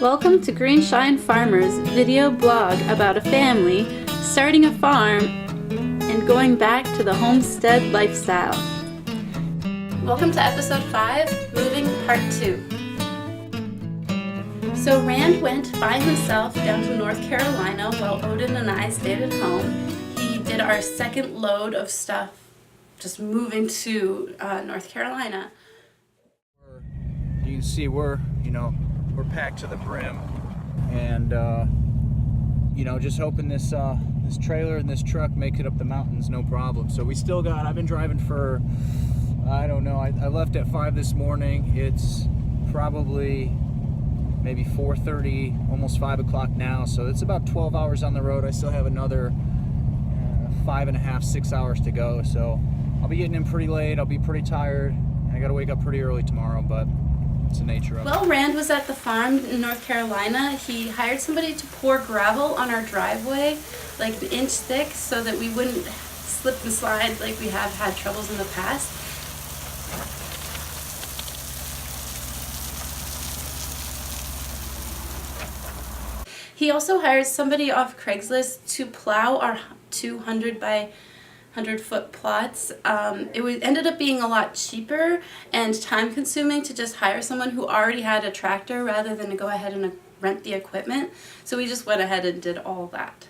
Welcome to Greenshine Farmer's video blog about a family starting a farm and going back to the homestead lifestyle. Welcome to episode 5, Moving Part 2. So Rand went by himself down to North Carolina while Odin and I stayed at home. He did our second load of stuff just moving to North Carolina. You can see we're packed to the brim, and just hoping this trailer and this truck make it up the mountains no problem. So we still got, I've been driving for, I don't know, I left at 5 this morning. It's probably maybe 4:30, almost 5 o'clock now, so it's about 12 hours on the road. I still have another 5.5, 6 hours to go, so I'll be getting in pretty late. I'll be pretty tired, and I gotta wake up pretty early tomorrow, but it's the nature of it. Well, Rand was at the farm in North Carolina. He hired somebody to pour gravel on our driveway, like an inch thick, so that we wouldn't slip and slide like we have had troubles in the past. He also hired somebody off Craigslist to plow our 200 by 100-foot plots. It ended up being a lot cheaper and time-consuming to just hire someone who already had a tractor rather than to go ahead and rent the equipment. So we just went ahead and did all that.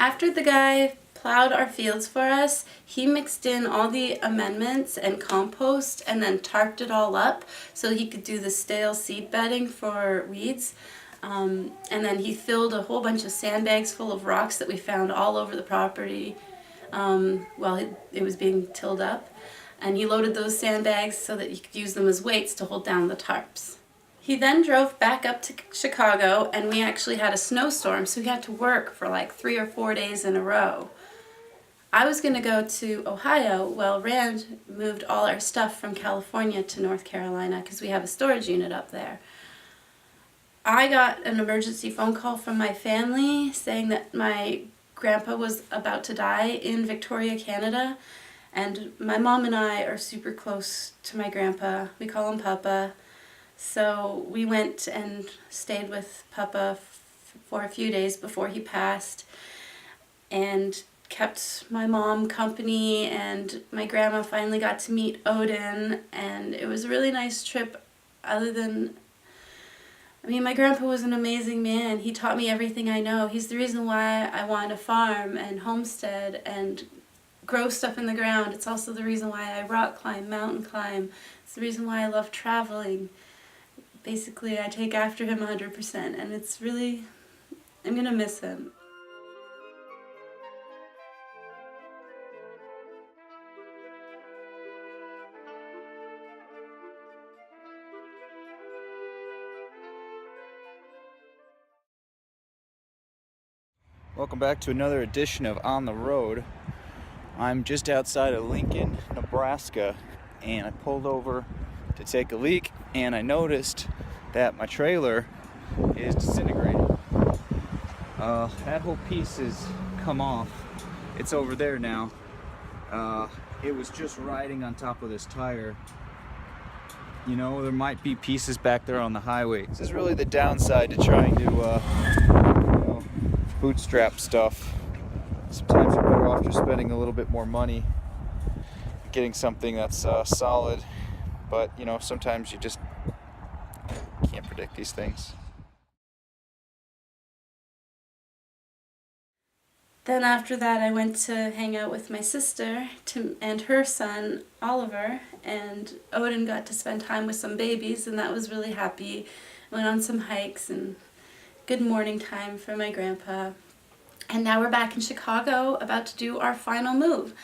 After the guy plowed our fields for us, he mixed in all the amendments and compost and then tarped it all up so he could do the stale seed bedding for weeds. And then he filled a whole bunch of sandbags full of rocks that we found all over the property while it was being tilled up, and he loaded those sandbags so that you could use them as weights to hold down the tarps. He then drove back up to Chicago, and we actually had a snowstorm, so he had to work for like 3 or 4 days in a row. I was going to go to Ohio while Rand moved all our stuff from California to North Carolina because we have a storage unit up there. I got an emergency phone call from my family saying that my grandpa was about to die in Victoria, Canada, and my mom and I are super close to my grandpa. We call him Papa. So we went and stayed with Papa for a few days before he passed and kept my mom company, and my grandma finally got to meet Odin, and it was a really nice trip. My grandpa was an amazing man. He taught me everything I know. He's the reason why I want to farm and homestead and grow stuff in the ground. It's also the reason why I rock climb, mountain climb. It's the reason why I love traveling. Basically, I take after him 100%, and it's really, I'm going to miss him. Welcome back to another edition of On the Road. I'm just outside of Lincoln, Nebraska, and I pulled over to take a leak, and I noticed that my trailer is disintegrating. That whole piece has come off. It's over there now. It was just riding on top of this tire. There might be pieces back there on the highway. This is really the downside to trying to bootstrap stuff. Sometimes you're better off just spending a little bit more money getting something that's solid, but sometimes you just can't predict these things. Then after that I went to hang out with my sister and her son Oliver, and Odin got to spend time with some babies, and that was really happy. Went on some hikes and good morning time for my grandpa. And now we're back in Chicago about to do our final move.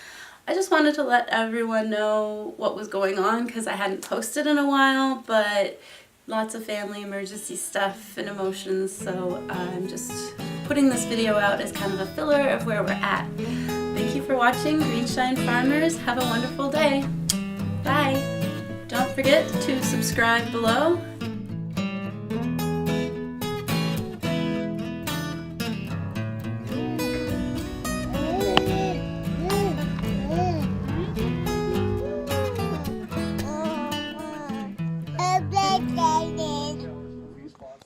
I just wanted to let everyone know what was going on because I hadn't posted in a while, but lots of family emergency stuff and emotions, so I'm just putting this video out as kind of a filler of where we're at. Thank you for watching Greenshine Farmers. Have a wonderful day. Bye. Don't forget to subscribe below